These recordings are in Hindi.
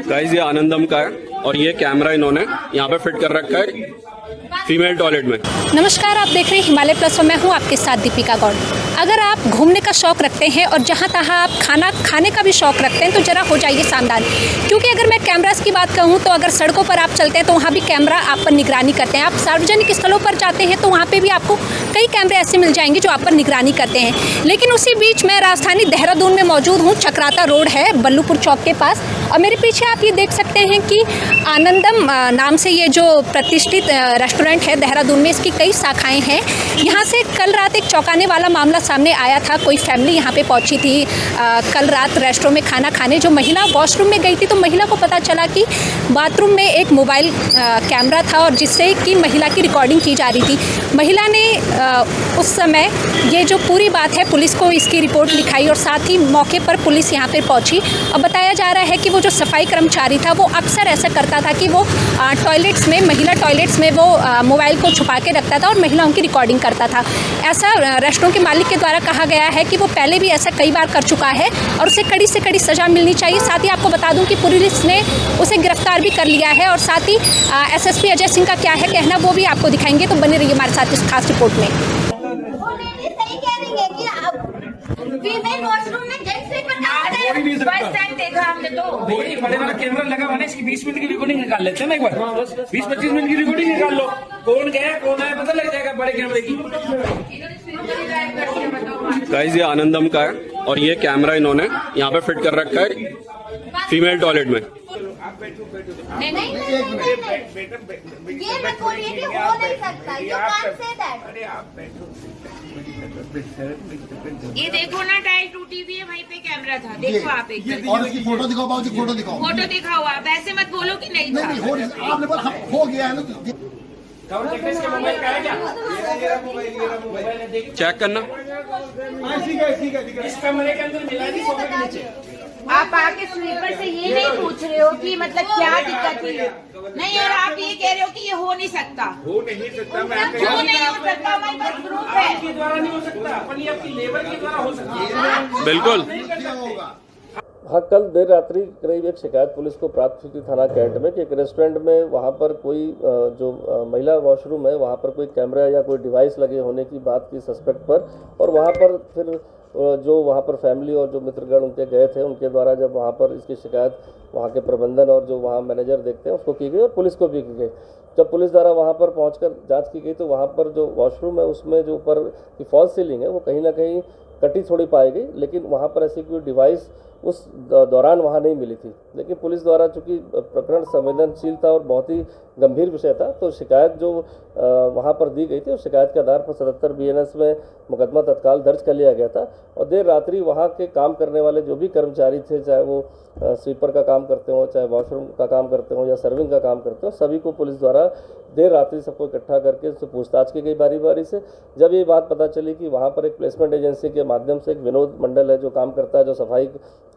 गाइस ये आनंदम का है और ये कैमरा इन्होंने यहाँ पे फिट कर रखा है फीमेल टॉयलेट में। नमस्कार, आप देख रहे हैं हिमालय प्लस और मैं हूँ आपके साथ दीपिका गौड़। अगर आप घूमने का शौक़ रखते हैं और जहाँ तहाँ आप खाना खाने का भी शौक़ रखते हैं तो ज़रा हो जाइए सावधान, क्योंकि अगर मैं कैमरास की बात कहूँ तो अगर सड़कों पर आप चलते हैं तो वहाँ भी कैमरा आप पर निगरानी करते हैं। आप सार्वजनिक स्थलों पर जाते हैं तो वहाँ पर भी आपको कई कैमरे ऐसे मिल जाएंगे जो आप पर निगरानी करते हैं। लेकिन उसी बीच मैं राजधानी देहरादून में मौजूद हूँ। चक्राता रोड है बल्लूपुर चौक के पास और मेरे पीछे आप ये देख सकते हैं कि आनंदम नाम से ये जो प्रतिष्ठित रेस्टोरेंट है देहरादून में, इसकी कई शाखाएं हैं। यहाँ से कल रात एक चौंकाने वाला मामला सामने आया था। कोई फैमिली यहाँ पे पहुँची थी कल रात रेस्टोरेंट में खाना खाने। जो महिला वॉशरूम में गई थी तो महिला को पता चला कि बाथरूम में एक मोबाइल कैमरा था और जिससे कि महिला की रिकॉर्डिंग की जा रही थी। महिला ने उस समय ये जो पूरी बात है पुलिस को इसकी रिपोर्ट लिखाई और साथ ही मौके पर पुलिस यहाँ पर पहुँची और बताया जा रहा है कि वो जो सफाई कर्मचारी था वो अक्सर ऐसा करता था कि वो टॉयलेट्स में, महिला टॉयलेट्स में वो मोबाइल को छुपा के रखता था और महिलाओं की रिकॉर्डिंग करता था। ऐसा रेस्टोरेंट के मालिक के द्वारा कहा गया है कि वो पहले भी ऐसा कई बार कर चुका है और उसे कड़ी से कड़ी सज़ा मिलनी चाहिए। साथ ही आपको बता दूं कि पुलिस ने उसे गिरफ्तार भी कर लिया है और साथ ही एसएसपी अजय सिंह का क्या है कहना वो भी आपको दिखाएंगे। तो बने रहिए हमारे साथ इस खास रिपोर्ट में। देखा हमने तो बड़े वाला कैमरा लगा हुआ है, इसकी 20 मिनट की रिकॉर्डिंग निकाल लेते हैं ना। एक बार 20-25 मिनट की रिकॉर्डिंग निकाल लो, कौन गया कौन आया पता लग जाएगा बड़े कैमरे की। गाइस ये आनंदम का है और ये कैमरा इन्होंने यहाँ पे फिट कर रखा है फीमेल टॉयलेट में। नहीं, ये मत बोलिए कि हो नहीं सकता। You can't say that. ये देखो ना, टाइल टूटी हुई है, वहीं पे कैमरा था। देखो आप एक बार और इसकी फोटो दिखाओ बाबू जी, फोटो दिखाओ। फोटो दिखाओ आप, ऐसे मत बोलो कि नहीं था। नहीं, आपने बोला हो गया है ना। चेक करना। इस कमरे के अंदर मिला नहीं, सोफे के नीचे। आप आके स्लीपर से ये नहीं पूछ रहे हो कि मतलब क्या दिक्कत है? नहीं, और आप ये कह रहे हो कि ये हो नहीं सकता। हो नहीं सकता, मैं क्यों नहीं हो सकता? हमारे पास प्रूफ है। आपके द्वारा नहीं हो सकता, अपन ये आपकी लेबर के द्वारा हो सकता है। बिल्कुल। हाँ, कल देर रात्रि करीब एक शिकायत पुलिस को प्राप्त हुई थी थाना कैंट में कि एक रेस्टोरेंट में वहाँ पर कोई जो महिला वॉशरूम है वहाँ पर कोई कैमरा या कोई डिवाइस लगे होने की बात की सस्पेक्ट पर। और वहाँ पर फिर जो वहाँ पर फैमिली और जो मित्रगण उनके गए थे उनके द्वारा जब वहाँ पर इसकी शिकायत वहाँ के प्रबंधन और जो वहाँ मैनेजर देखते हैं उसको की गई और पुलिस को भी की गई। जब पुलिस द्वारा वहाँ पर पहुँचकर जांच की गई तो वहाँ पर जो वॉशरूम है उसमें जो ऊपर की फॉल्स सीलिंग है वो कहीं ना कहीं कटी थोड़ी पाई गई, लेकिन वहाँ पर ऐसी कोई डिवाइस उस दौरान वहाँ नहीं मिली थी। लेकिन पुलिस द्वारा चूँकि प्रकरण संवेदनशील था और बहुत ही गंभीर विषय था तो शिकायत जो वहाँ पर दी गई थी उस शिकायत के आधार पर 77 BNS में मुकदमा तत्काल दर्ज कर लिया गया था। और देर रात्रि वहाँ के काम करने वाले जो भी कर्मचारी थे, चाहे वो स्वीपर का काम करते हो, चाहे वॉशरूम का काम करते हो या सर्विंग का काम करते हो, सभी को पुलिस द्वारा देर रात्रि सबको इकट्ठा करके उससे पूछताछ की गई बारी बारी से। जब ये बात पता चली कि वहाँ पर एक प्लेसमेंट एजेंसी के माध्यम से एक विनोद मंडल है जो काम करता है, जो सफाई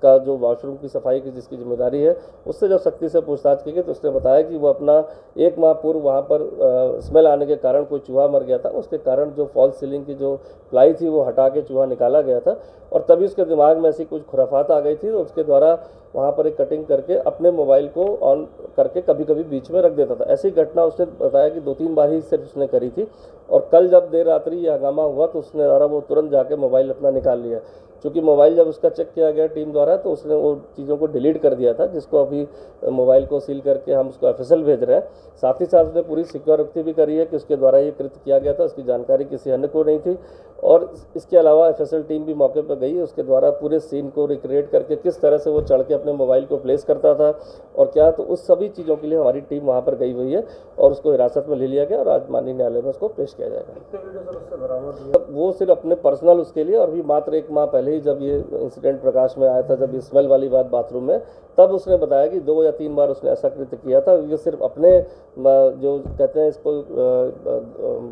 का जो वॉशरूम की सफाई की जिसकी जिम्मेदारी है, उससे जब सख्ती से पूछताछ की गई तो उसने बताया कि वो अपना 1 माह पूर्व वहाँ पर स्मेल आने के कारण कोई चूहा मर गया था। उसके कारण जो फॉल्स सीलिंग की जो प्लाई थी वो हटा के चूहा निकाला गया था और तभी उसके दिमाग में ऐसी कुछ खुराफात आ गई थी तो उसके द्वारा वहाँ पर एक कटिंग करके अपने मोबाइल को ऑन करके कभी कभी बीच में रख देता था। ऐसी घटना उसने बताया कि 2-3 बार ही सिर्फ उसने करी थी। और कल जब देर रात्रि ये हंगामा हुआ तो उसने द्वारा वो तुरंत जाके मोबाइल अपना निकाल लिया। चूँकि मोबाइल जब उसका चेक किया गया टीम द्वारा तो उसने वो चीज़ों को डिलीट कर दिया था, जिसको अभी मोबाइल को सील करके हम उसको FSL भेज रहे हैं। साथ ही साथ उसने पूरी सिक्योरिटी भी करी है कि उसके द्वारा ये कृत्य किया गया था, उसकी जानकारी किसी अन्य को नहीं थी। और इसके अलावा FSL टीम भी मौके पर गई, उसके द्वारा पूरे सीन को रिक्रिएट करके किस तरह से वो चढ़ के अपने मोबाइल को प्लेस करता था और क्या, तो उस सभी चीज़ों के लिए हमारी टीम वहाँ पर गई हुई है और उसको हिरासत में ले लिया गया और आज माननीय न्यायालय में उसको पेश किया जाएगा। वो सिर्फ अपने पर्सनल उसके लिए, और भी मात्र 1 माह पहले ही जब ये इंसिडेंट प्रकाश में आया था, जब ये स्मेल वाली बात बाथरूम में, तब उसने बताया कि 2 या 3 बार उसने ऐसा कृत्य किया था। ये सिर्फ अपने जो कहते हैं इसको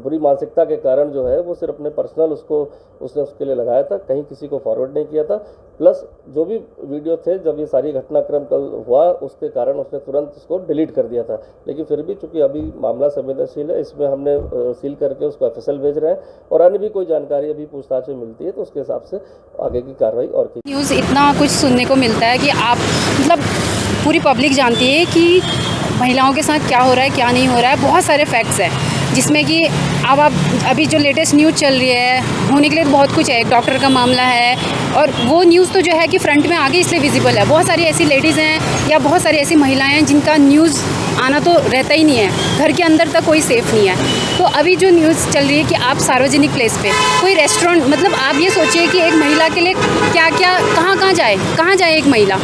बुरी मानसिकता के कारण जो है वो सिर्फ अपने पर्सनल उसने उसके लिए लगाया था, कहीं किसी को फॉरवर्ड नहीं किया था। प्लस जो भी वीडियो थे जब ये सारी घटनाक्रम कल हुआ उसके कारण उसने तुरंत उसको डिलीट कर दिया था। लेकिन फिर भी चूंकि अभी मामला संवेदनशील है, इसमें हमने सील करके उसको FSL भेज रहे हैं और अन्य भी कोई जानकारी अभी पूछताछ में मिलती है तो उसके हिसाब से आगे की कार्रवाई और की। न्यूज़ इतना कुछ सुनने को मिलता है कि आप मतलब पूरी पब्लिक जानती है कि महिलाओं के साथ क्या हो रहा है, क्या नहीं हो रहा है। बहुत सारे फैक्ट्स हैं जिसमें कि अब आप अभी जो लेटेस्ट न्यूज़ चल रही है, होने के लिए तो बहुत कुछ है। एक डॉक्टर का मामला है और वो न्यूज़ तो जो है कि फ्रंट में आगे इसलिए विजिबल है। बहुत सारी ऐसी लेडीज़ हैं या बहुत सारी ऐसी महिलाएं हैं जिनका न्यूज़ आना तो रहता ही नहीं है, घर के अंदर तक कोई सेफ़ नहीं है। तो अभी जो न्यूज़ चल रही है कि आप सार्वजनिक प्लेस पे कोई रेस्टोरेंट, मतलब आप ये सोचिए कि एक महिला के लिए क्या क्या कहाँ जाए एक महिला,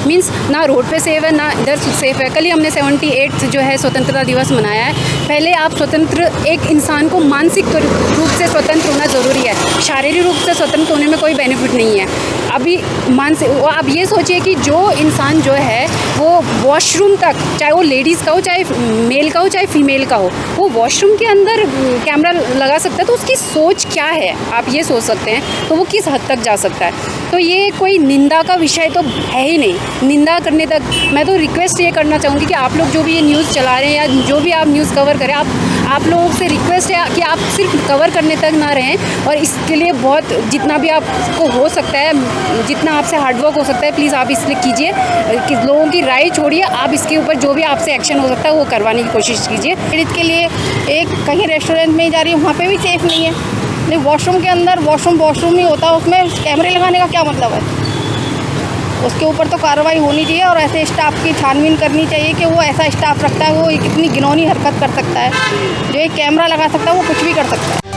मीन्स ना रोड पे सेफ है ना इधर सेफ है। कल ही हमने 78 जो है स्वतंत्रता दिवस मनाया है। पहले आप स्वतंत्र, एक इंसान को मानसिक रूप से स्वतंत्र होना ज़रूरी है, शारीरिक रूप से स्वतंत्र होने में कोई बेनिफिट नहीं है। अभी मानसिक, आप ये सोचिए कि जो इंसान जो है वो वॉशरूम तक, चाहे वो लेडीज़ का हो, चाहे मेल का हो, चाहे फीमेल का हो, वो वॉशरूम के अंदर कैमरा लगा सकता है, तो उसकी सोच क्या है आप ये सोच सकते हैं। तो वो किस हद तक जा सकता है। तो ये कोई निंदा का विषय तो है ही नहीं। निंदा करने तक मैं तो रिक्वेस्ट ये करना चाहूँगी कि आप लोग जो भी ये न्यूज़ चला रहे हैं या जो भी आप न्यूज़ कवर करें, आप लोगों से रिक्वेस्ट है कि आप सिर्फ कवर करने तक ना रहें, और इसके लिए बहुत जितना भी आपको हो सकता है, जितना आपसे हार्डवर्क हो सकता है, प्लीज़ आप इसलिए कीजिए कि लोगों की राय छोड़िए, आप इसके ऊपर जो भी आपसे एक्शन हो सकता है वो करवाने की कोशिश कीजिए। लेडीज़ के लिए एक कहीं रेस्टोरेंट में जा रही है, वहाँ पे भी सेफ़ नहीं है। नहीं, वॉशरूम के अंदर वॉशरूम ही होता है, उसमें कैमरे लगाने का क्या मतलब है। उसके ऊपर तो कार्रवाई होनी चाहिए और ऐसे स्टाफ की छानबीन करनी चाहिए कि वो ऐसा स्टाफ रखता है, वो कितनी घिनौनी हरकत कर सकता है। जो एक कैमरा लगा सकता है वो कुछ भी कर सकता है।